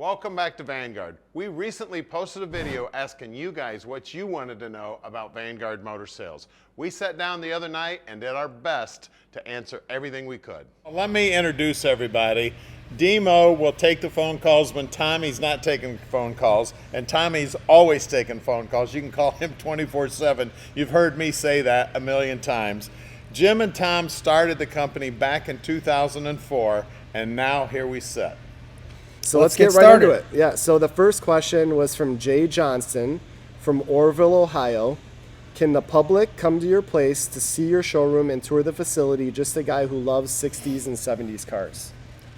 Welcome back to Vanguard. We recently posted a video asking you guys what you wanted to know about Vanguard motor sales. We sat down the other night and did our best to answer everything we could. Let me introduce everybody. Demo will take the phone calls when Tommy's not taking phone calls, and Tommy's always taking phone calls. You can call him 24/7. You've heard me say that a million times. Jim and Tom started the company back in 2004, and now here we sit. So let's get right into it. Yeah, so the first question was from Jay Johnston from Orville, Ohio. Can the public come to your place to see your showroom and tour the facility, just a guy who loves 60s and 70s cars?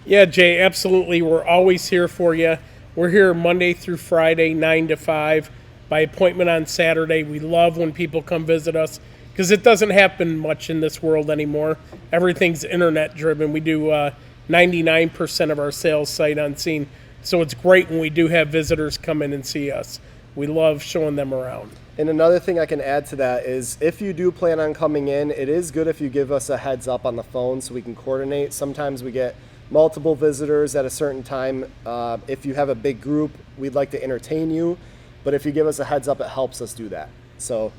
Yeah, Jay, absolutely. We're always here for you. We're here Monday through Friday, 9 to 5, by appointment on Saturday. We love when people come visit us because it doesn't happen much in this world anymore. Everything's internet driven. We do 99% of our sales sight unseen. So it's great when we do have visitors come in and see us. We love showing them around. And another thing I can add to that is if you do plan on coming in, it is good if you give us a heads up on the phone so we can coordinate. Sometimes we get multiple visitors at a certain time. If you have a big group, we'd like to entertain you. But if you give us a heads up, it helps us do that. So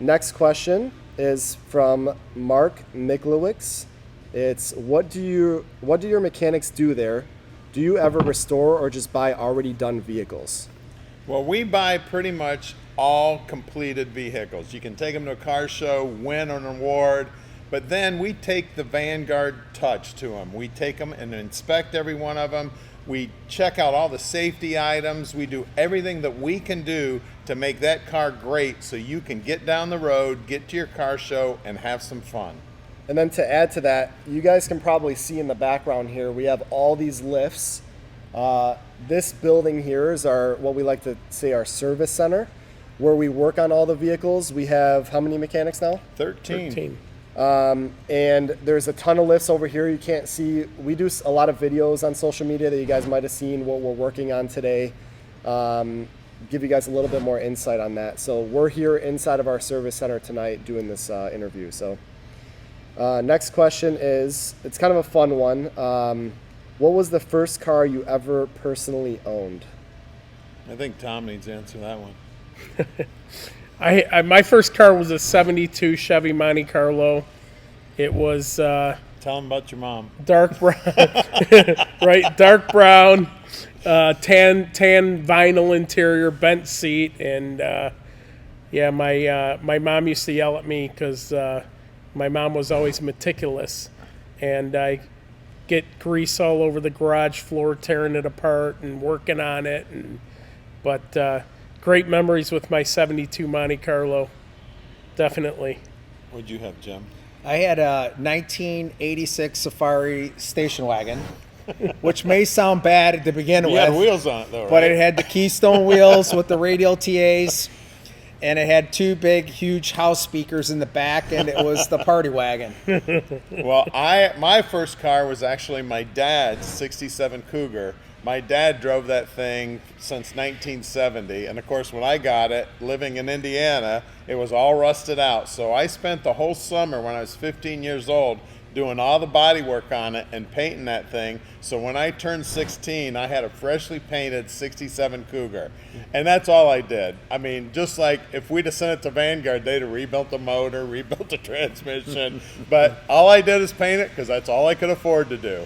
next question is from Mark Miklowick. It's what do your mechanics do there? Do you ever restore or just buy already done vehicles? Well, we buy pretty much all completed vehicles. You can take them to a car show, win an award, but then we take the Vanguard touch to them. We take them and inspect every one of them. We check out all the safety items. We do everything that we can do to make that car great so you can get down the road, get to your car show, and have some fun. And then to add to that, you guys can probably see in the background here, we have all these lifts. This building here is what we like to say our service center, where we work on all the vehicles. We have how many mechanics now? 13. And there's a ton of lifts over here you can't see. We do a lot of videos on social media that you guys might have seen what we're working on today. Give you guys a little bit more insight on that. So we're here inside of our service center tonight doing this interview. So next question is, it's kind of a fun one. What was the first car you ever personally owned? I think Tom needs to answer that one. My first car was a 72 Chevy Monte Carlo. It was Tell him about your mom. Dark brown, right? Dark brown, tan vinyl interior, bent seat, and my mom used to yell at me because my mom was always meticulous, and I get grease all over the garage floor, tearing it apart and working on it, but great memories with my 72 Monte Carlo, definitely. What'd you have, Jim? I had a 1986 Safari station wagon, which may sound bad to begin with. You had wheels on it, though, right? But it had the Keystone wheels with the radial TAs, and it had two big, huge house speakers in the back, and it was the party wagon. Well, my first car was actually my dad's 67 Cougar. My dad drove that thing since 1970, and of course when I got it, living in Indiana, it was all rusted out. So I spent the whole summer when I was 15 years old doing all the body work on it and painting that thing. So when I turned 16, I had a freshly painted 67 Cougar. And that's all I did. I mean, just like if we'd have sent it to Vanguard, they'd have rebuilt the motor, rebuilt the transmission. But all I did is paint it because that's all I could afford to do.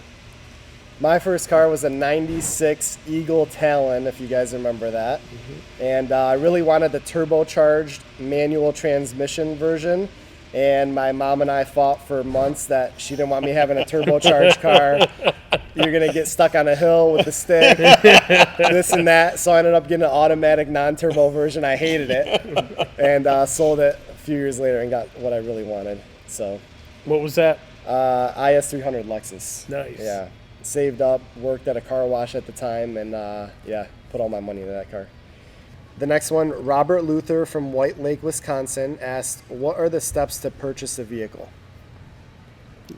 My first car was a 96 Eagle Talon, if you guys remember that. Mm-hmm. And I really wanted the turbocharged manual transmission version. And my mom and I fought for months that she didn't want me having a turbocharged car. You're going to get stuck on a hill with the stick, this and that. So I ended up getting an automatic non-turbo version. I hated it. And sold it a few years later and got what I really wanted. So, What was that? IS300 Lexus. Nice. Yeah. Saved up, worked at a car wash at the time, and put all my money into that car. The next one, Robert Luther from White Lake, Wisconsin, asked, what are the steps to purchase a vehicle?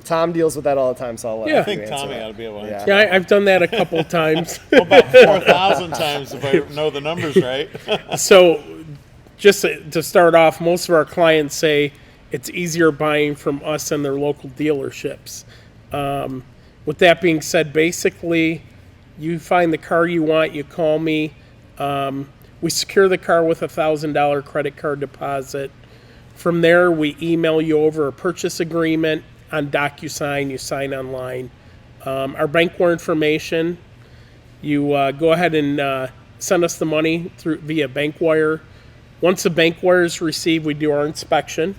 Tom deals with that all the time, so I'll let I think Tommy ought to be able to answer. Yeah, I've done that a couple of times. Well, about 4,000 times if I know the numbers right. So just to start off, most of our clients say it's easier buying from us and their local dealerships. With that being said, basically You find the car you want, you call me. We secure the car with a $1,000 credit card deposit. From there, we email you over a purchase agreement on DocuSign. You sign online. Our bankwire information, you go ahead and send us the money via bankwire. Once the bankwire is received, we do our inspection.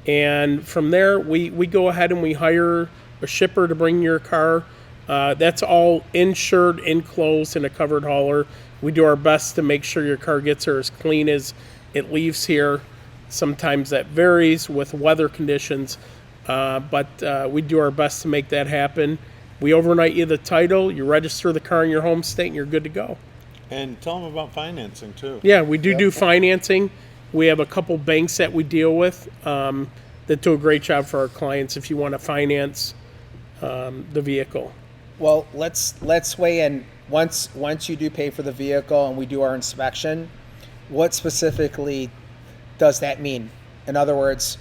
And from there, we go ahead and we hire a shipper to bring your car. That's all insured, enclosed, in a covered hauler. We do our best to make sure your car gets here as clean as it leaves here. Sometimes that varies with weather conditions, but we do our best to make that happen. We overnight you the title, you register the car in your home state, and you're good to go. And tell them about financing too. Yeah, we do financing. We have a couple banks that we deal with that do a great job for our clients if you want to finance the vehicle. Well, let's weigh in. Once you do pay for the vehicle and we do our inspection, what specifically does that mean? In other words,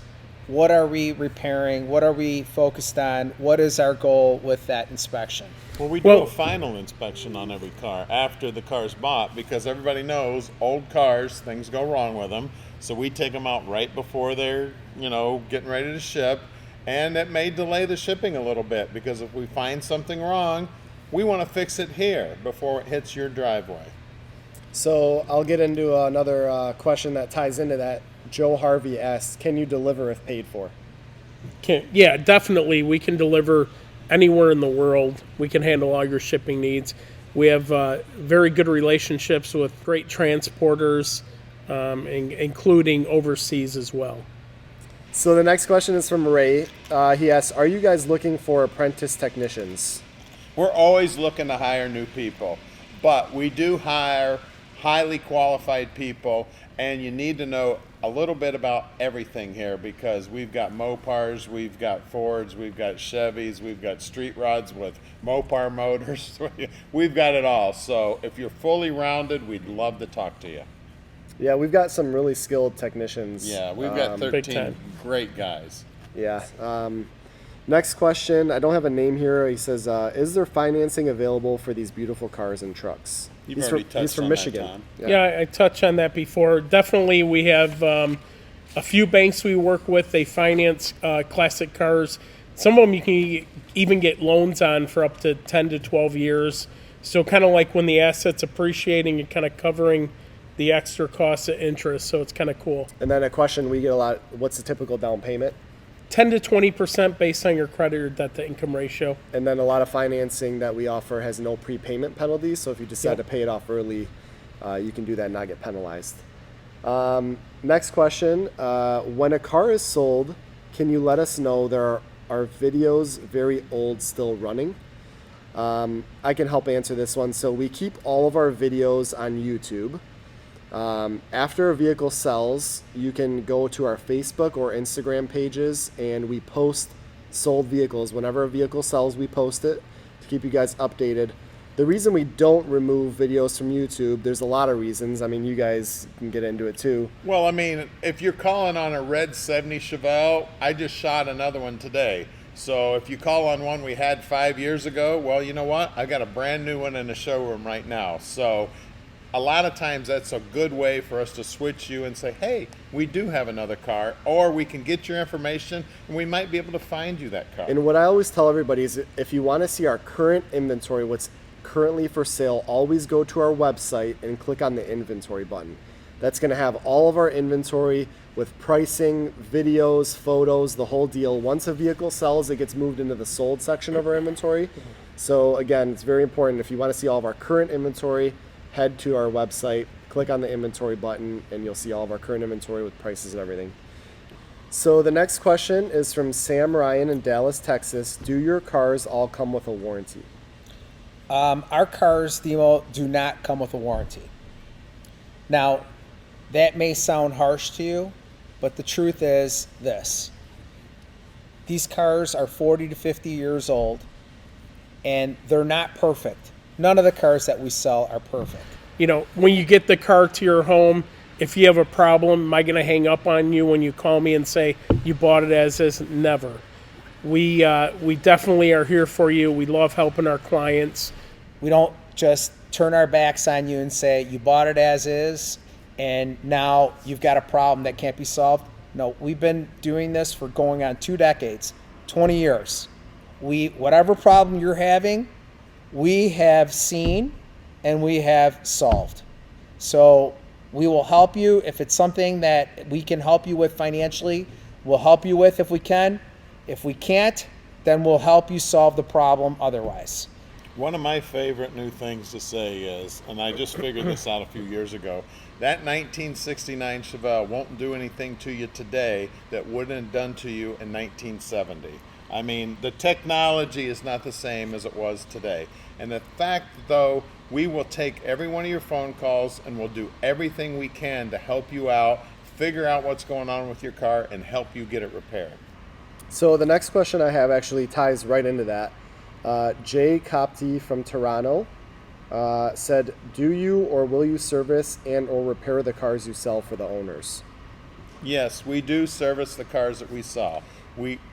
what are we repairing? What are we focused on? What is our goal with that inspection? Well, we do a final inspection on every car after the car's bought, because everybody knows old cars, things go wrong with them. So we take them out right before they're, getting ready to ship. And it may delay the shipping a little bit, because if we find something wrong, we want to fix it here before it hits your driveway. So I'll get into another question that ties into that. Joe Harvey asks, can you deliver if paid for? Yeah, definitely. We can deliver anywhere in the world. We can handle all your shipping needs. We have very good relationships with great transporters, including overseas as well. So the next question is from Ray. He asks, are you guys looking for apprentice technicians? We're always looking to hire new people, but we do hire highly qualified people, and you need to know a little bit about everything here, because we've got Mopars, we've got Fords, we've got Chevys, we've got street rods with Mopar motors. We've got it all. So if you're fully rounded, we'd love to talk to you. Yeah, we've got some really skilled technicians. Yeah, we've got 13 great guys. Yeah. Next question. I don't have a name here. He says, is there financing available for these beautiful cars and trucks? He's from Michigan. Yeah, I touched on that before. Definitely, we have a few banks we work with. They finance classic cars. Some of them you can even get loans on for up to 10 to 12 years. So kind of like when the asset's appreciating, you're kind of covering the extra cost of interest. So it's kind of cool. And then a question we get a lot, what's the typical down payment? 10 to 20% based on your credit or debt to income ratio. And then a lot of financing that we offer has no prepayment penalties. So if you decide to pay it off early, you can do that and not get penalized. Next question. When a car is sold, can you let us know there are videos very old still running? I can help answer this one. So we keep all of our videos on YouTube. After a vehicle sells, you can go to our Facebook or Instagram pages, and we post sold vehicles. Whenever a vehicle sells, we post it to keep you guys updated. The reason we don't remove videos from YouTube, there's a lot of reasons. I mean, you guys can get into it too. Well, I mean, if you're calling on a red 70 Chevelle, I just shot another one today. So if you call on one we had 5 years ago, well, you know what? I've got a brand new one in the showroom right now. So a lot of times that's a good way for us to switch you and say, hey, we do have another car, or we can get your information and we might be able to find you that car. And what I always tell everybody is, if you want to see our current inventory, what's currently for sale, always go to our website and click on the inventory button. That's going to have all of our inventory with pricing, videos, photos, the whole deal. Once a vehicle sells, it gets moved into the sold section of our inventory. So again, it's very important. If you want to see all of our current inventory, head to our website, click on the inventory button, and you'll see all of our current inventory with prices and everything. So the next question is from Sam Ryan in Dallas, Texas. Do your cars all come with a warranty? Our cars, Demo, do not come with a warranty. Now, that may sound harsh to you, but the truth is this. These cars are 40 to 50 years old, and they're not perfect. None of the cars that we sell are perfect. You know, when you get the car to your home, if you have a problem, am I going to hang up on you when you call me and say you bought it as is? Never. We definitely are here for you. We love helping our clients. We don't just turn our backs on you and say, you bought it as is, and now you've got a problem that can't be solved. No, we've been doing this for going on 2 decades, 20 years. Whatever problem you're having, we have seen and we have solved. So we will help you. If it's something that we can help you with financially, we'll help you with if we can. If we can't, then we'll help you solve the problem otherwise. One of my favorite new things to say is, and I just figured this out a few years ago, that 1969 Chevelle won't do anything to you today that wouldn't have done to you in 1970. I mean, the technology is not the same as it was today. And the fact, though, we will take every one of your phone calls and we'll do everything we can to help you out, figure out what's going on with your car, and help you get it repaired. So the next question I have actually ties right into that. Jay Copty from Toronto said, do you or will you service and or repair the cars you sell for the owners? Yes, we do service the cars that we sell.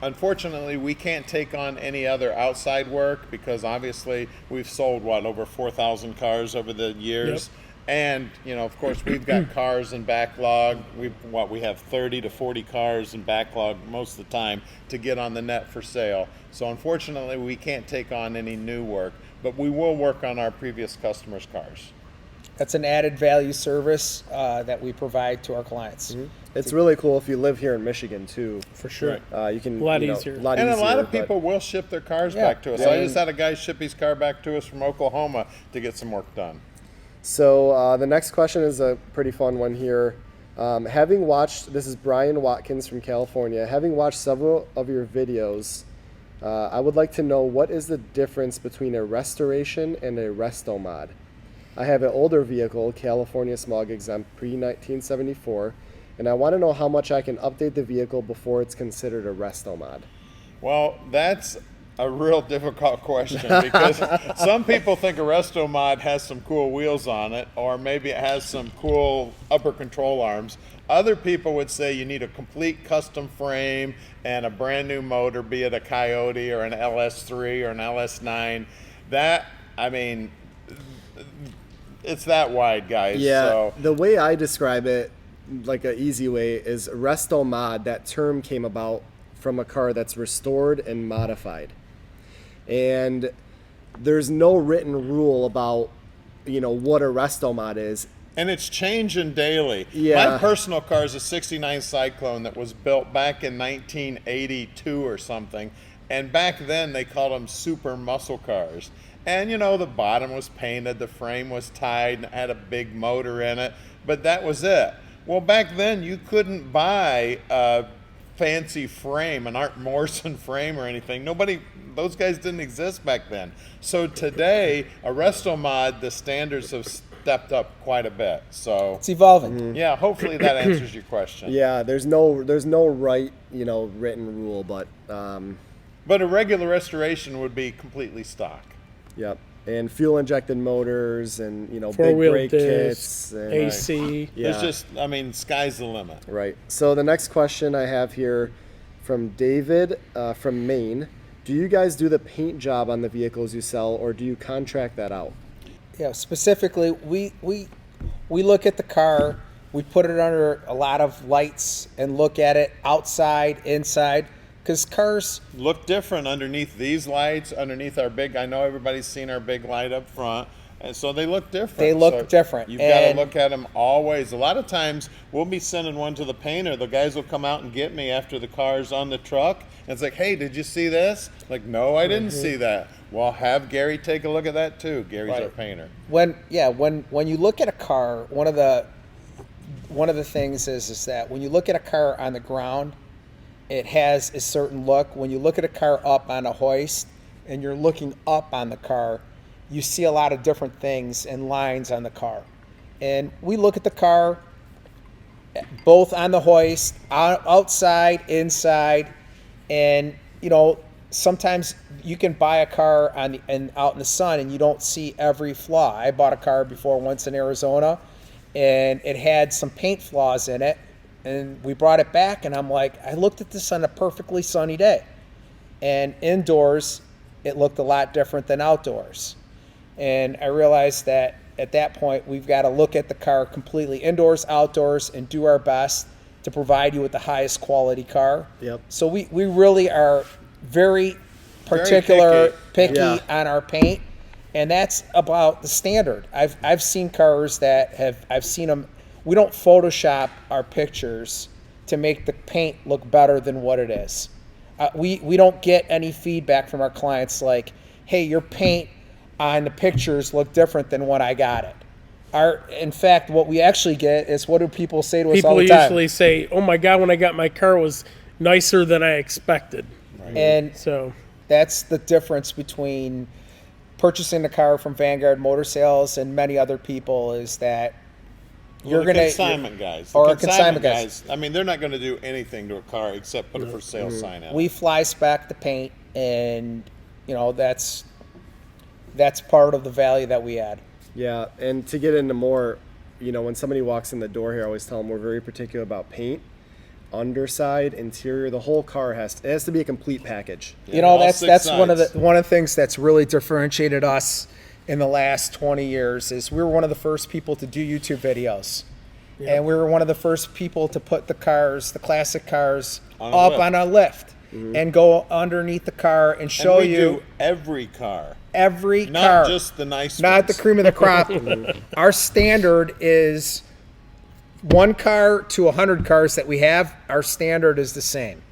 Unfortunately, we can't take on any other outside work because obviously we've sold, over 4,000 cars over the years. Yep. And, of course, we've got cars in backlog. We have 30 to 40 cars in backlog most of the time to get on the net for sale. So unfortunately, we can't take on any new work, but we will work on our previous customers' cars. That's an added value service that we provide to our clients. Mm-hmm. It's really cool if you live here in Michigan too. For sure. You can a lot easier. A lot and easier, a lot of people will ship their cars back to us. Yeah. I just had a guy ship his car back to us from Oklahoma to get some work done. So the next question is a pretty fun one here. Having watched, this is Brian Watkins from California, having watched several of your videos, I would like to know what is the difference between a restoration and a resto mod. I have an older vehicle, California smog exempt pre-1974, and I want to know how much I can update the vehicle before it's considered a resto mod. Well, that's a real difficult question because some people think a resto mod has some cool wheels on it, or maybe it has some cool upper control arms. Other people would say you need a complete custom frame and a brand new motor, be it a Coyote or an LS3 or an LS9. It's that wide, guys. Yeah, so. The way I describe it, like an easy way, is resto mod. That term came about from a car that's restored and modified. And there's no written rule about, what a resto mod is. And it's changing daily. Yeah. My personal car is a 69 Cyclone that was built back in 1982 or something. And back then they called them super muscle cars. And the bottom was painted, the frame was tied, and it had a big motor in it. But that was it. Well, back then you couldn't buy a fancy frame, an Art Morrison frame or anything. Those guys didn't exist back then. So today, a resto mod, the standards have stepped up quite a bit. So it's evolving. Yeah, hopefully that answers your question. Yeah, there's no right, written rule, but a regular restoration would be completely stock. Yep. And fuel injected motors and, big four-wheel brake discs, kits. And, AC. Yeah. It's just, sky's the limit. Right. So the next question I have here from David from Maine. Do you guys do the paint job on the vehicles you sell, or do you contract that out? Yeah, specifically, we look at the car, we put it under a lot of lights and look at it outside, inside. Because cars look different underneath these lights, underneath our big, I know everybody's seen our big light up front, and so they look different. They look different. You've got to look at them always. A lot of times we'll be sending one to the painter. The guys will come out and get me after the car's on the truck, and it's like, hey, did you see this? Like, no, I didn't see that. Well, have Gary take a look at that too. Gary's our painter. When you look at a car, one of the things is that when you look at a car on the ground, it has a certain look. When you look at a car up on a hoist and you're looking up on the car, you see a lot of different things and lines on the car. And we look at the car both on the hoist, outside, inside, and sometimes you can buy a car out in the sun and you don't see every flaw. I bought a car before once in Arizona, and it had some paint flaws in it. And we brought it back, and I'm like, I looked at this on a perfectly sunny day. And indoors, it looked a lot different than outdoors. And I realized that at that point, we've got to look at the car completely indoors, outdoors, and do our best to provide you with the highest quality car. Yep. So we really are very particular, picky Yeah. on our paint, and that's about the standard. I've seen cars that I've seen them. We don't Photoshop our pictures to make the paint look better than what it is. We don't get any feedback from our clients like, hey, your paint on the pictures look different than what I got it. In fact, what we actually get is, what do people say to us all People the time? usually say, "Oh my God, when I got my car, it was nicer than I expected." And So that's the difference between purchasing the car from Vanguard Motor Sales and many other people, is that you're the going to consignment guys. or The consignment guys. I mean, they're not going to do anything to a car except put a for sale sign out. We fly spec the paint, and that's part of the value that we add. Yeah, and to get into more, when somebody walks in the door here, I always tell them we're very particular about paint, underside, interior. The whole car has to be a complete package. all That's six one of sides. the things that's really differentiated us in the last 20 years is we were one of the first people to do YouTube videos. And we were one of the first people to put the classic cars On a up lift. on a lift and go underneath the car and show and we you do every car, every not car. just the nice Not the ones. cream of the crop. Our standard is 1 car to 100 cars that we have. Our standard is the same.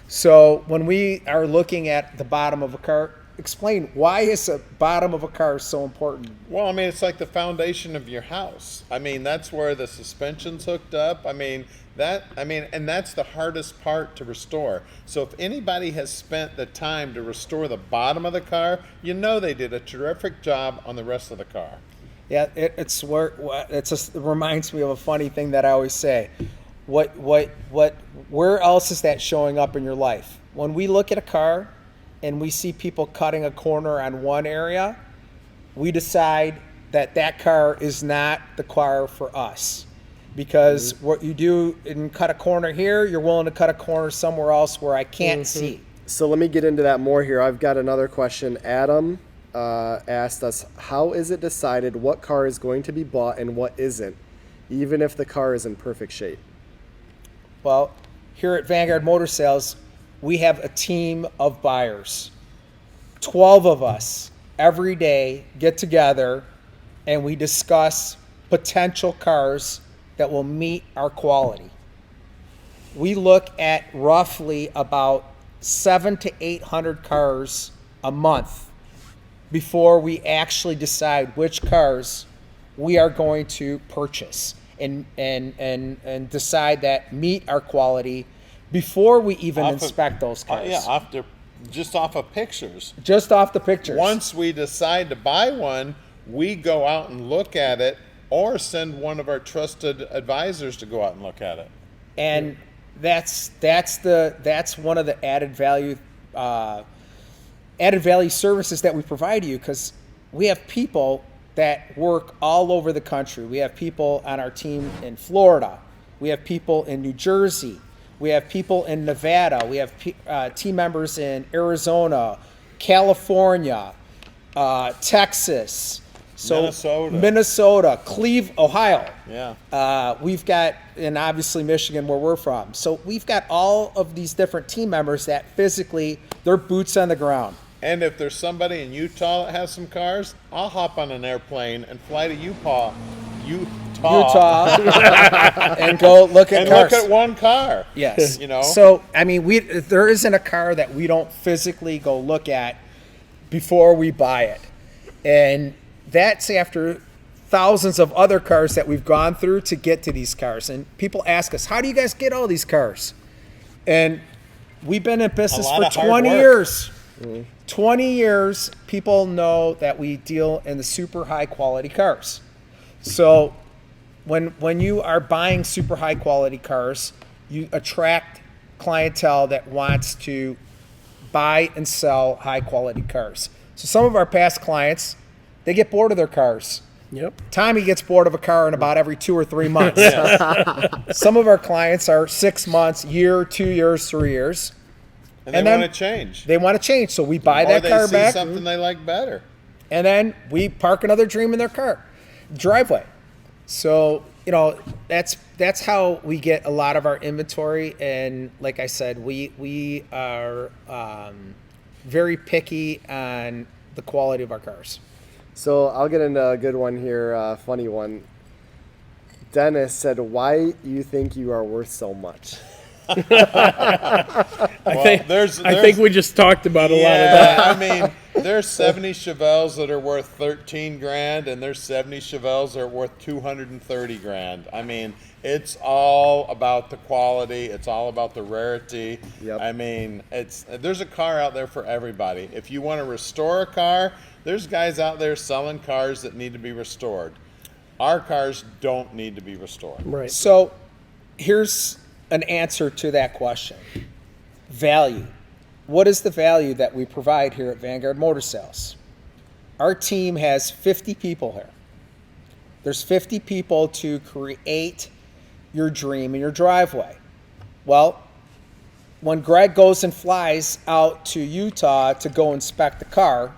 So when we are looking at the bottom of a car, explain why is the bottom of a car so important? Well, I mean, it's like the foundation of your house. I mean, that's where the suspension's hooked up. And that's the hardest part to restore. So if anybody has spent the time to restore the bottom of the car, they did a terrific job on the rest of the car. Yeah, it reminds me of a funny thing that I always say. Where else is that showing up in your life? When we look at a car and we see people cutting a corner on one area, we decide that car is not the car for us. Because what you do and cut a corner here, you're willing to cut a corner somewhere else where I can't see. So let me get into that more here. I've got another question. Adam asked us, how is it decided what car is going to be bought and what isn't, even if the car is in perfect shape? Well, here at Vanguard Motor Sales, we have a team of buyers. 12 of us every day get together and we discuss potential cars that will meet our quality. We look at roughly about 700 to 800 cars a month before we actually decide which cars we are going to purchase and decide that meet our quality before we even inspect those cars. Just off of pictures. Just off the pictures. Once we decide to buy one, we go out and look at it, or send one of our trusted advisors to go out and look at it. And that's one of the added value services that we provide you, because we have people that work all over the country. We have people on our team in Florida. We have people in New Jersey. We have people in Nevada. We have team members in Arizona, California, Texas. Minnesota, Cleveland, Ohio. Yeah. We've got, and obviously Michigan, where we're from. So we've got all of these different team members that physically, they're boots on the ground. And if there's somebody in Utah that has some cars, I'll hop on an airplane and fly to Utah, and go look at and cars. look at one car. Yes. So I mean, there isn't a car that we don't physically go look at before we buy it, and that's after thousands of other cars that we've gone through to get to these cars. And people ask us, how do you guys get all these cars? And we've been in business for 20 years. 20 years, people know that we deal in the super high quality cars. So when you are buying super high quality cars, you attract clientele that wants to buy and sell high quality cars. So some of our past clients, they get bored of their cars. Yep. Tommy gets bored of a car in about every 2 or 3 months. Some of our clients are 6 months, year, 2 years, 3 years. And they want to change. They want to change, so we buy Or that they car see back. something they like better. And then we park another dream in their driveway. So, that's how we get a lot of our inventory. And like I said, we are very picky on the quality of our cars. So I'll get into a good one here, funny one. Dennis said, "Why you think you are worth so much?" I think we just talked about a lot of that. I mean, there's 70 Chevelles that are worth 13 grand, and there's 70 Chevelles that are worth 230 grand. I mean, it's all about the quality. It's all about the rarity. Yep. I mean, there's a car out there for everybody. If you want to restore a car, there's guys out there selling cars that need to be restored. Our cars don't need to be restored. Right. So here's an answer to that question. Value. What is the value that we provide here at Vanguard Motor Sales? Our team has 50 people here. There's 50 people to create your dream in your driveway. Well, when Greg goes and flies out to Utah to go inspect the car,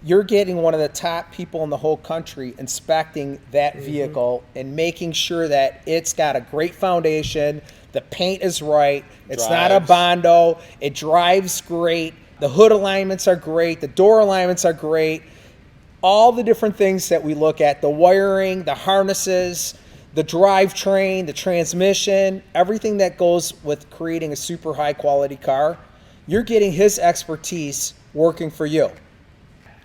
you're getting one of the top people in the whole country inspecting that vehicle and making sure that it's got a great foundation, the paint is right, it's not a Bondo, it drives great, the hood alignments are great, the door alignments are great, all the different things that we look at, the wiring, the harnesses, the drivetrain, the transmission, everything that goes with creating a super high quality car, you're getting his expertise working for you.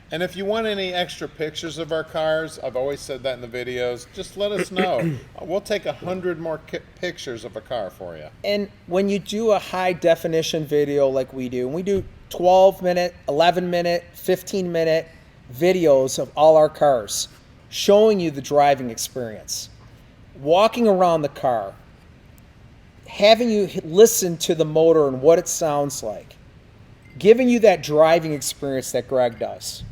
And if you want any extra pictures of our cars, I've always said that in the videos, just let us know. We'll take 100 more pictures of a car for you. And when you do a high definition video like we do, and we do 12-minute, 11-minute, 15-minute videos of all our cars, showing you the driving experience, walking around the car, having you listen to the motor and what it sounds like, giving you that driving experience that Greg does,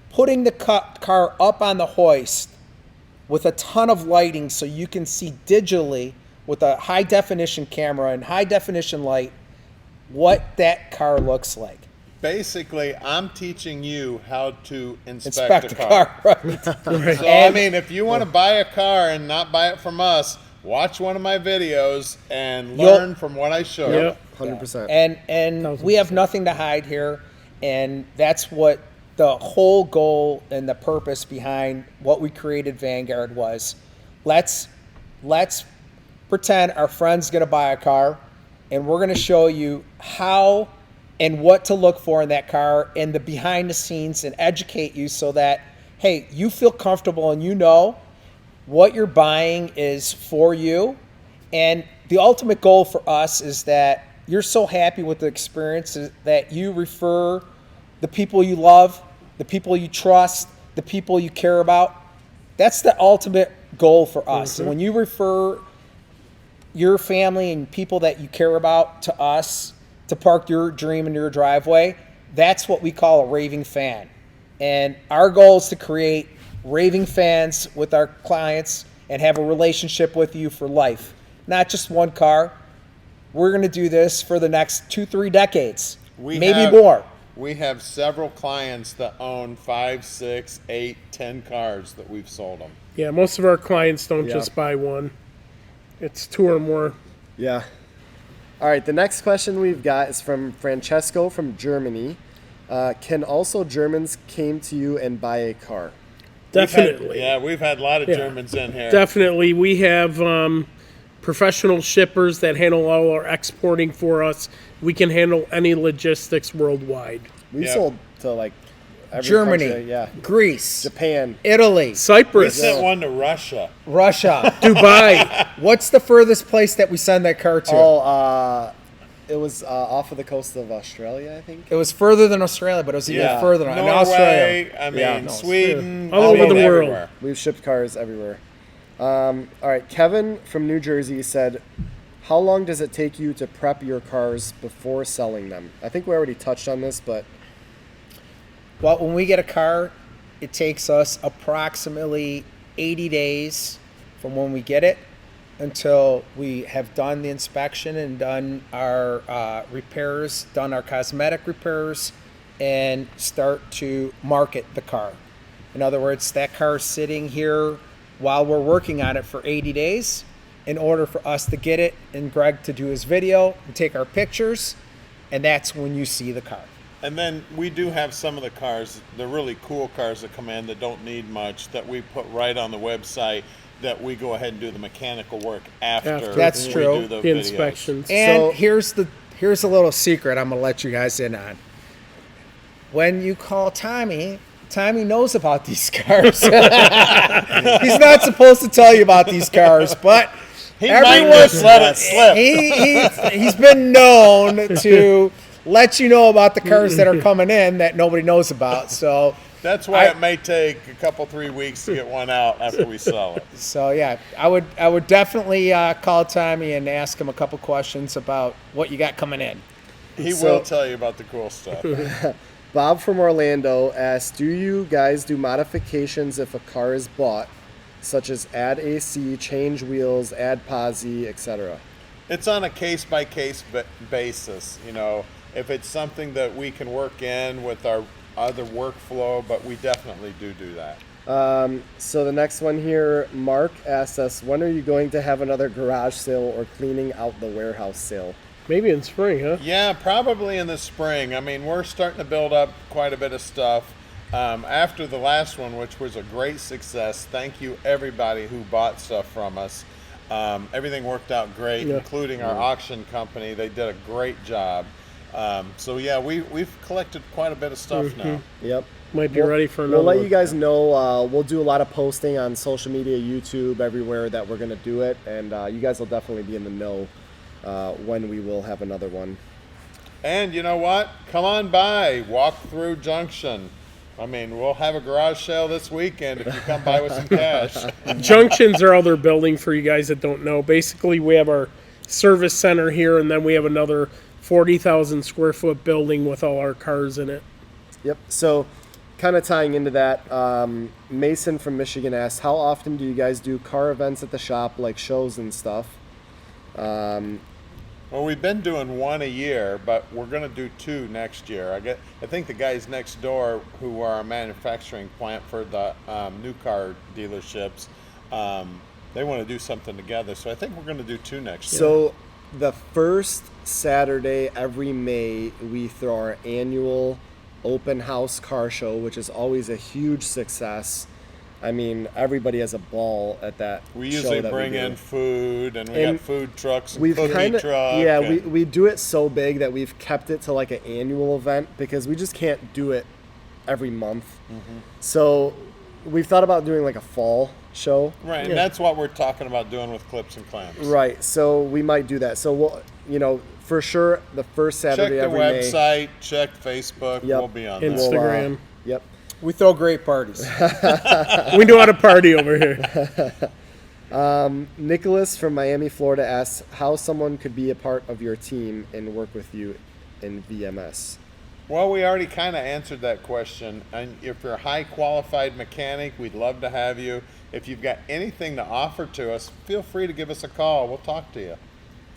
putting the car up on the hoist with a ton of lighting so you can see digitally with a high definition camera and high definition light what that car looks like. Basically, I'm teaching you how to inspect a car. Right. So, I mean, if you want to buy a car and not buy it from us, watch one of my videos and learn from what I show you. Yep. 100%. And we have nothing to hide here, and that's what the whole goal and the purpose behind what we created Vanguard was. Let's pretend our friend's going to buy a car, and we're going to show you how and what to look for in that car and the behind the scenes, and educate you so that, hey, you feel comfortable and you know what you're buying is for you. And the ultimate goal for us is that you're so happy with the experience that you refer the people you love, the people you trust, the people you care about. That's the ultimate goal for us. And when you refer your family and people that you care about to us to park your dream in your driveway, that's what we call a raving fan. And our goal is to create raving fans with our clients and have a relationship with you for life. Not just one car. We're going to do this for the next 2-3 decades, maybe more. We have several clients that own 5, 6, 8, 10 cars that we've sold them. Yeah, most of our clients don't just buy one. It's 2 or more. Yeah. All right, the next question we've got is from Francesco from Germany. Can also Germans came to you and buy a car? Definitely. We've had a lot of Germans in here. Definitely. We have professional shippers that handle all our exporting for us. We can handle any logistics worldwide. We sold to like every Germany, country, Greece, Japan, Italy, We Cyprus, sent one to Russia. Dubai. What's the furthest place that we send that car to? It was off of the coast of Australia, I think. It was further than Australia, but it was even further than Norway, Australia. Sweden. All over the world. Everywhere. We've shipped cars everywhere. All right, Kevin from New Jersey said, how long does it take you to prep your cars before selling them? I think we already touched on this, but... Well, when we get a car, it takes us approximately 80 days from when we get it until we have done the inspection and done our repairs, done our cosmetic repairs, and start to market the car. In other words, that car is sitting here while we're working on it for 80 days in order for us to get it and Greg to do his video and take our pictures, and that's when you see the car. And then we do have some of the cars, the really cool cars that come in that don't need much, that we put right on the website, that we go ahead and do the mechanical work after That's we true. do the The videos. inspections. And here's a little secret I'm going to let you guys in on. When you call Tommy knows about these cars. He's not supposed to tell you about these cars, but He might just let it slip. he's been known to let you know about the cars that are coming in that nobody knows about. So That's why it may take a couple, 3 weeks to get one out after we sell it. So yeah, I would definitely call Tommy and ask him a couple questions about what you got coming in. He will tell you about the cool stuff. Bob from Orlando asks, do you guys do modifications if a car is bought, such as add AC, change wheels, add posi, etc.? It's on a case-by-case basis, you know. If it's something that we can work in with our other workflow, but we definitely do that. So the next one here, Mark asks us, when are you going to have another garage sale or cleaning out the warehouse sale? Maybe in spring, huh? Yeah, probably in the spring. I mean, we're starting to build up quite a bit of stuff. After the last one, which was a great success, thank you everybody who bought stuff from us. Everything worked out great, including our auction company. They did a great job. So yeah, we've collected quite a bit of stuff now. Yep. Might be ready for another We'll let one. you guys know. We'll do a lot of posting on social media, YouTube, everywhere that we're going to do it. And you guys will definitely be in the know when we will have another one. And you know what? Come on by, walk through Junction. I mean, we'll have a garage sale this weekend if you come by with some cash. Junctions are other building for you guys that don't know. Basically, we have our service center here, and then we have another 40,000 square foot building with all our cars in it. Yep. So kind of tying into that, Mason from Michigan asked, how often do you guys do car events at the shop, like shows and stuff? Well, we've been doing one a year, but we're going to do 2 next year. I think the guys next door who are our manufacturing plant for the new car dealerships, they want to do something together. So I think we're going to do 2 next year. So the first Saturday every May, we throw our annual open house car show, which is always a huge success. I mean, everybody has a ball at that. We show usually that bring we do. in food, and we got food trucks and We've cookie kinda, truck. yeah, and we do it so big that we've kept it to like an annual event because we just can't do it every month. So we've thought about doing like a fall show. right, and that's what we're talking about doing with clips and clamps. Right. So we might do that. So we'll, for sure, the first Check Saturday the every May. website, check Facebook. Yep. We'll be on there. Instagram. Yep. We throw great parties. We know how to party over here. Nicholas from Miami, Florida asks how someone could be a part of your team and work with you in VMS. Well, we already kind of answered that question. And if you're a high qualified mechanic, we'd love to have you. If you've got anything to offer to us, feel free to give us a call. We'll talk to you.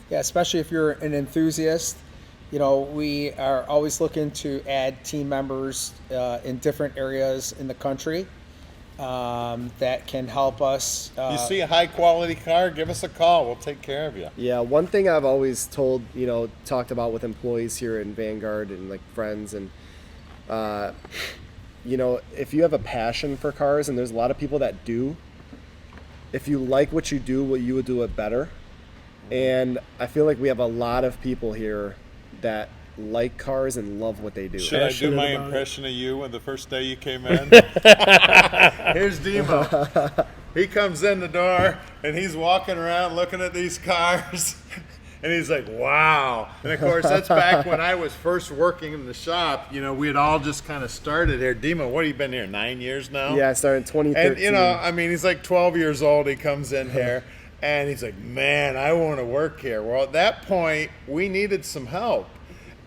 Yeah, especially if you're an enthusiast. You know, we are always looking to add team members in different areas in the country that can help us. You see a high quality car, give us a call. We'll take care of you. Yeah, one thing I've always told, talked about with employees here in Vanguard and like friends and, if you have a passion for cars, and there's a lot of people that do, if you like what you do, you would do it better. And I feel like we have a lot of people here that like cars and love what they do. Should I do Passionate my about impression of you when the first day you came in? Here's Demo. He comes in the door and he's walking around looking at these cars. And he's like, wow. And of course, that's back when I was first working in the shop. We had all just kind of started here. Demo, what have you been here, 9 years now? Yeah, I started in 2013. And, he's like 12 years old. He comes in here and he's like, man, I want to work here. Well, at that point, we needed some help.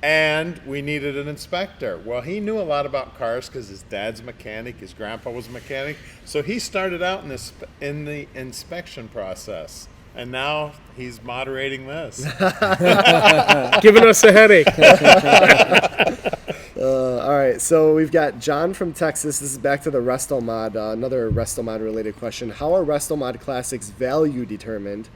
And we needed an inspector. Well, he knew a lot about cars because his dad's a mechanic, his grandpa was a mechanic. So he started out in the inspection process. And now he's moderating this. Giving us a headache. All right, so we've got John from Texas. This is back to the Resto Mod, another Resto Mod related question. How are Resto Mod Classics value determined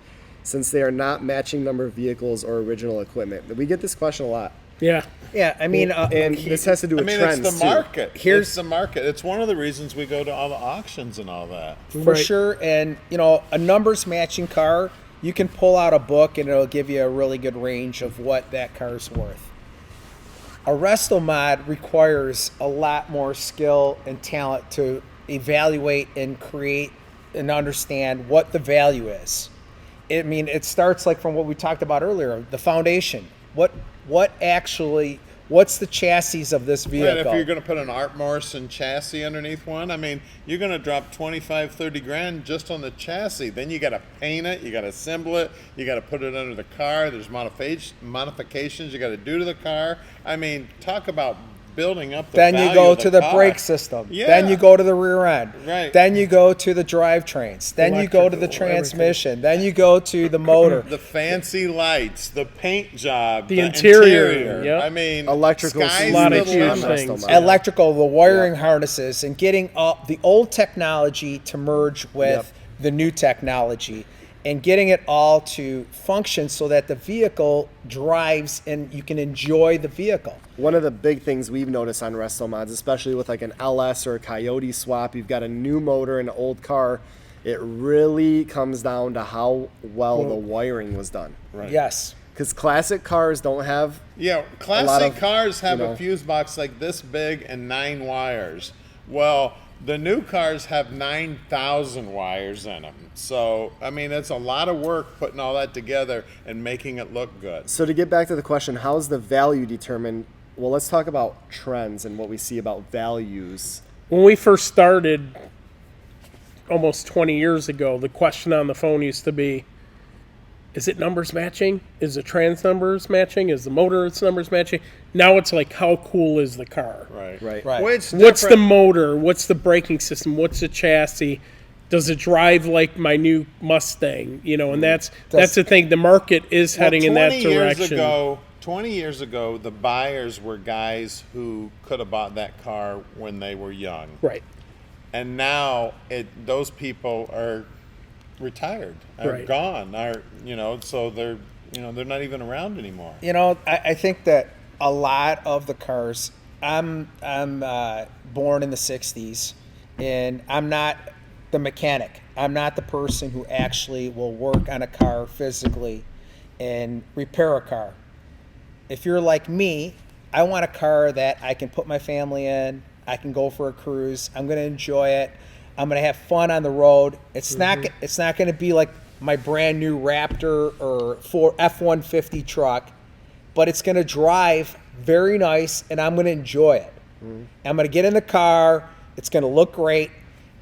since they are not matching number of vehicles or original equipment? We get this question a lot. Yeah. Yeah, I mean, And this has to do with trends, it's the market. Here's- It's the market. It's one of the reasons we go to all the auctions and all that. for Right. sure. And, you know, a numbers matching car, you can pull out a book and it'll give you a really good range of what that car's worth. A Resto Mod requires a lot more skill and talent to evaluate and create and understand what the value is. I mean, it starts like from what we talked about earlier, the foundation. What's the chassis of this vehicle? Right, if you're going to put an Art Morrison chassis underneath one, I mean, you're going to drop 25, 30 grand just on the chassis. Then you got to paint it, you got to assemble it, you got to put it under the car. There's modifications you got to do to the car. I mean, talk about building up the Then value you go of to the car. brake system. Yeah. Then you go to the rear end. Right. Then you go to the drivetrains. Then you go to the Electrical, transmission. Then you go to the motor. The fancy lights, the paint job, The interior, interior. yep. I mean, Electrical sky's is a lot the of huge limit. things. Electrical, the wiring harnesses, and getting the old technology to merge with the new technology, and getting it all to function so that the vehicle drives and you can enjoy the vehicle. One of the big things we've noticed on Resto Mods, especially with like an LS or a Coyote swap, you've got a new motor in an old car. It really comes down to how well the wiring was done. Right. Yes. Because classic cars don't have Yeah, classic of, cars have you know- a fuse box like this big and 9 wires. Well, the new cars have 9,000 wires in them. So, I mean, it's a lot of work putting all that together and making it look good. So to get back to the question, how's the value determined? Well, let's talk about trends and what we see about values. When we first started almost 20 years ago, the question on the phone used to be, is it numbers matching? Is the trans numbers matching? Is the motor its numbers matching? Now it's like, how cool is the car? Right. Right. Right. Which What's the motor? What's the braking system? What's the chassis? Does it drive like my new Mustang? You know, and that's the thing. The market is heading in that direction. 20 years ago, the buyers were guys who could have bought that car when they were young. Right. And now those people are retired, are Right. gone, so they're not even around anymore. You know, I think that a lot of the cars. I'm born in the '60s, and I'm not the mechanic. I'm not the person who actually will work on a car physically and repair a car. If you're like me, I want a car that I can put my family in. I can go for a cruise. I'm going to enjoy it. I'm going to have fun on the road. It's not going to be like my brand new Raptor or F-150 truck, but it's going to drive very nice, and I'm going to enjoy it. I'm going to get in the car. It's going to look great.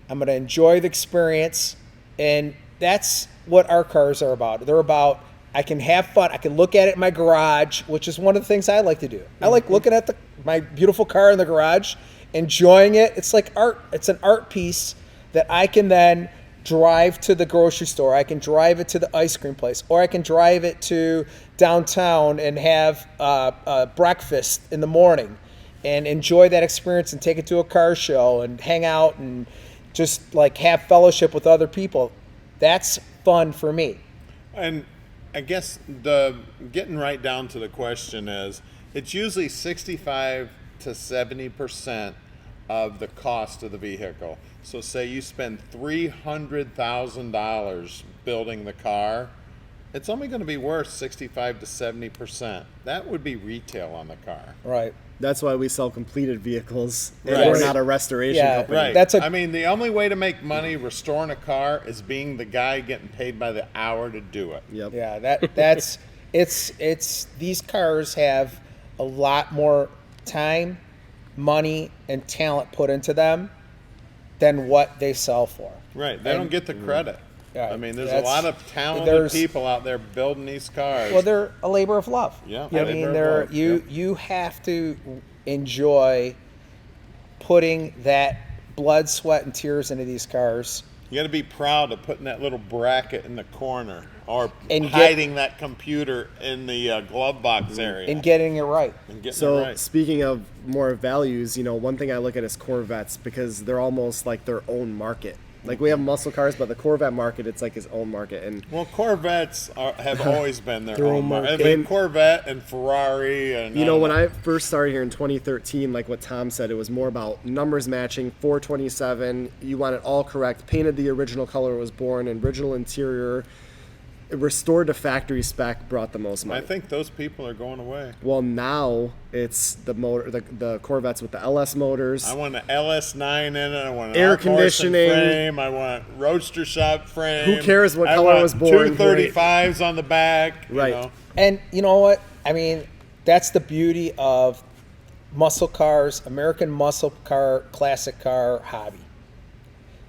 I'm going to enjoy the experience, and that's what our cars are about. They're about, I can have fun. I can look at it in my garage, which is one of the things I like to do. I like looking at my beautiful car in the garage, enjoying it. It's like art. It's an art piece that I can then drive to the grocery store. I can drive it to the ice cream place, or I can drive it to downtown and have breakfast in the morning and enjoy that experience and take it to a car show and hang out and just like have fellowship with other people. That's fun for me. And I guess getting right down to the question is, it's usually 65 to 70% of the cost of the vehicle. So say you spend $300,000 building the car, it's only going to be worth 65 to 70%. That would be retail on the car. Right. That's why we sell completed vehicles. And Right. we're not a restoration Yeah. company. Right. That's I mean, the only way to make money restoring a car is being the guy getting paid by the hour to do it. Yep. Yeah, that's it's these cars have a lot more time, money, and talent put into them than what they sell for. Right. They don't get the credit. Yeah, I mean, there's a that's- lot of talented there's- people out there building these cars. Well, they're a labor of love. Yeah, I labor mean, of they're love, you have to enjoy putting that blood, sweat, and tears into these cars. You got to be proud of putting that little bracket in the corner or And hiding that computer in the glove box area. And getting it right. And getting So it right. speaking of more values, one thing I look at is Corvettes because they're almost like their own market. Like we have muscle cars, but the Corvette market, it's like its own market. And Well, Corvettes have always been their own own market. market. I mean, Corvette and Ferrari. And when I first started here in 2013, like what Tom said, it was more about numbers matching, 427. You want it all correct. Painted the original color it was born, original interior. Restored to factory spec brought the most money. I think those people are going away. Well, now it's the motor, the Corvettes with the LS motors. I want an LS9 in it. I want an Air Art Morrison conditioning. frame. I want roadster shop frame. Who cares what I color want was born? 235s on the back. Right. You know. And you know what? I mean, that's the beauty of muscle cars, American muscle car, classic car hobby.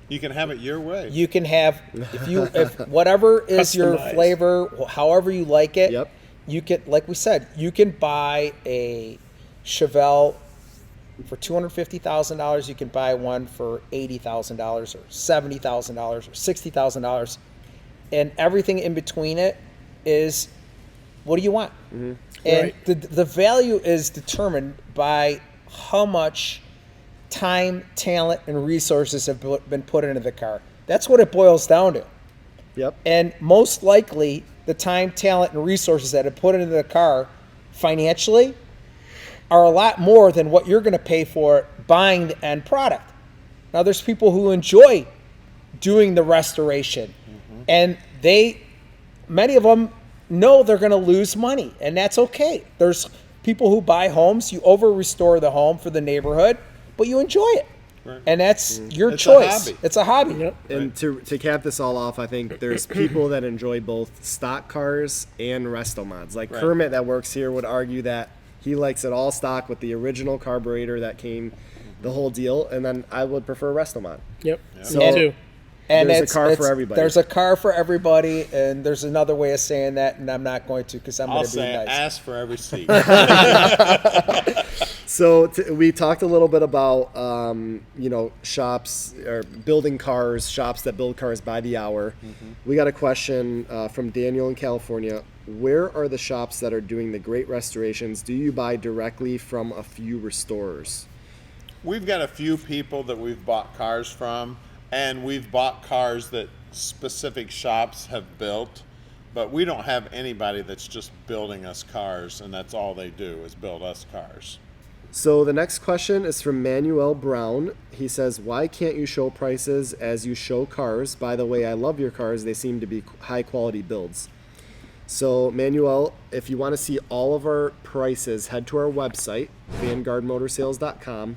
You can have it your way. You can have if whatever is your Customized. flavor, however you like it. Yep. You can, like we said, you can buy a Chevelle for $250,000. You can buy one for $80,000 or $70,000 or $60,000, and everything in between it is what do you want? Mm-hmm. And Right. the value is determined by how much time, talent, and resources have been put into the car. That's what it boils down to. Yep. And most likely, the time, talent, and resources that are put into the car financially are a lot more than what you're going to pay for buying the end product. Now, there's people who enjoy doing the restoration, and many of them know they're going to lose money, and that's okay. There's people who buy homes, you over-restore the home for the neighborhood, but you enjoy it. Right. And that's your It's a choice. hobby. It's a hobby. Yep. And to cap this all off, I think there's people that enjoy both stock cars and resto mods. Like Right. Kermit that works here would argue that he likes it all stock with the original carburetor that came, the whole deal, and then I would prefer resto mod. Yep. So- Me too. And There's a car for everybody. There's a car for everybody, and there's another way of saying that, and I'm not going to because I'm I'll going to be say nice. ask for every seat. So we talked a little bit about shops or building cars, shops that build cars by the hour. We got a question from Daniel in California. Where are the shops that are doing the great restorations? Do you buy directly from a few restorers? We've got a few people that we've bought cars from, and we've bought cars that specific shops have built, but we don't have anybody that's just building us cars, and that's all they do is build us cars. So the next question is from Manuel Brown. He says, why can't you show prices as you show cars? By the way, I love your cars. They seem to be high quality builds. So Manuel, if you want to see all of our prices, head to our website, vanguardmotorsales.com.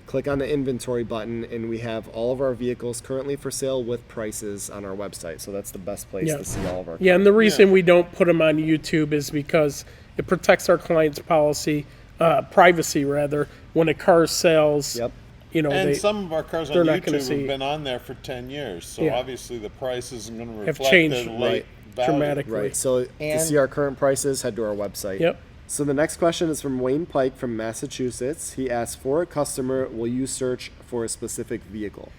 Click on the inventory button, and we have all of our vehicles currently for sale with prices on our website. So that's the best place Yeah. to see all of our Yeah, and the reason we don't put them on YouTube is because it protects our clients' privacy rather. When a car sells, Yep. And some of our cars they're on not gonna YouTube see- have been on there for 10 years, so Yeah. obviously the price isn't going to Have reflect changed, the late right, value. dramatically. Right. So to And- see our current prices, head to our website. Yep. So the next question is from Wayne Pike from Massachusetts. He asked, for a customer, will you search for a specific vehicle?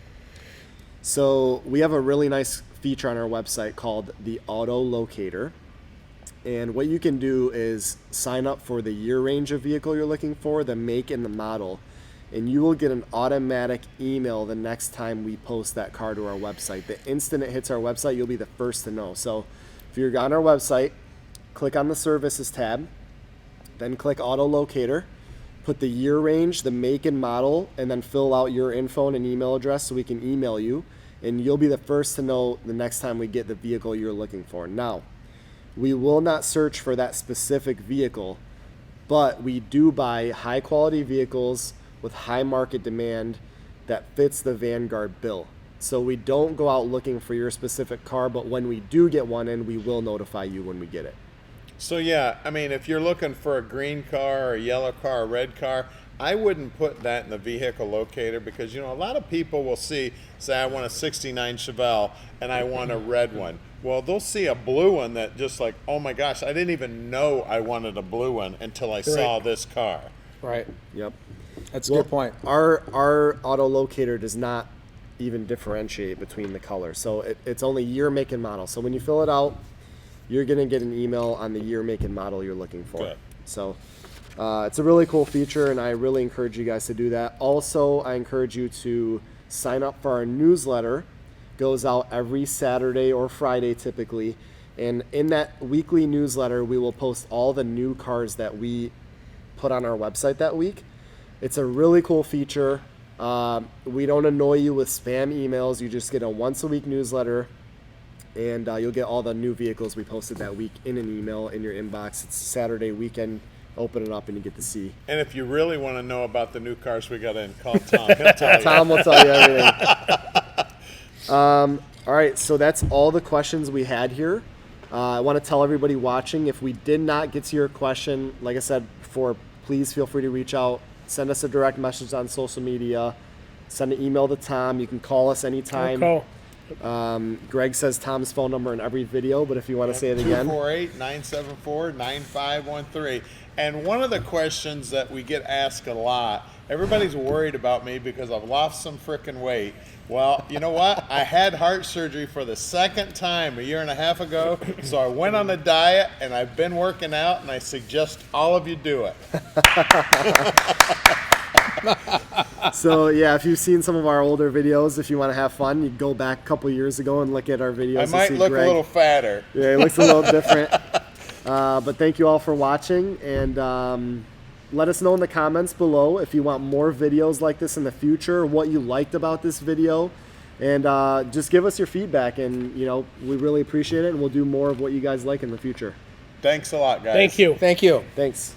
So we have a really nice feature on our website called the Auto Locator. And what you can do is sign up for the year range of vehicle you're looking for, the make and the model, and you will get an automatic email the next time we post that car to our website. The instant it hits our website, you'll be the first to know. So if you're on our website, click on the services tab, then click Auto Locator, put the year range, the make and model, and then fill out your info and an email address so we can email you, and you'll be the first to know the next time we get the vehicle you're looking for. Now, we will not search for that specific vehicle, but we do buy high quality vehicles with high market demand that fits the Vanguard bill. So we don't go out looking for your specific car, but when we do get one in, we will notify you when we get it. So yeah, I mean, if you're looking for a green car, or a yellow car, a red car, I wouldn't put that in the vehicle locator because, a lot of people will say I want a 69 Chevelle and I want a red one. Well, they'll see a blue one that just like, oh my gosh, I didn't even know I wanted a blue one until I saw this car. Right. Yep. That's a good point. Our auto locator does not even differentiate between the colors. So it's only year, make, and model. So when you fill it out, you're going to get an email on the year, make, and model you're looking for. Good. So it's a really cool feature, and I really encourage you guys to do that. Also, I encourage you to sign up for our newsletter. Goes out every Saturday or Friday typically. And in that weekly newsletter, we will post all the new cars that we put on our website that week. It's a really cool feature. We don't annoy you with spam emails. You just get a once a week newsletter, and you'll get all the new vehicles we posted that week in an email in your inbox. It's Saturday weekend. Open it up and you get to see. And if you really want to know about the new cars we got in, call Tom. He'll tell you. Tom will tell you everything. All right, so that's all the questions we had here. I want to tell everybody watching, if we did not get to your question, like I said before, please feel free to reach out. Send us a direct message on social media. Send an email to Tom. You can call us anytime. Call. Greg says Tom's phone number in every video, but if you want to say it again. 248-974-9513. And one of the questions that we get asked a lot, everybody's worried about me because I've lost some frickin' weight. Well, you know what? I had heart surgery for the second time a year and a half ago, so I went on a diet, and I've been working out, and I suggest all of you do it. So, yeah, if you've seen some of our older videos, if you want to have fun, you go back a couple years ago and look at our videos. I might look Greg. a little fatter. Yeah, it looks a little different. But thank you all for watching, and let us know in the comments below if you want more videos like this in the future, what you liked about this video, and just give us your feedback, and we really appreciate it, and we'll do more of what you guys like in the future. Thanks a lot, guys. Thank you. Thank you. Thanks.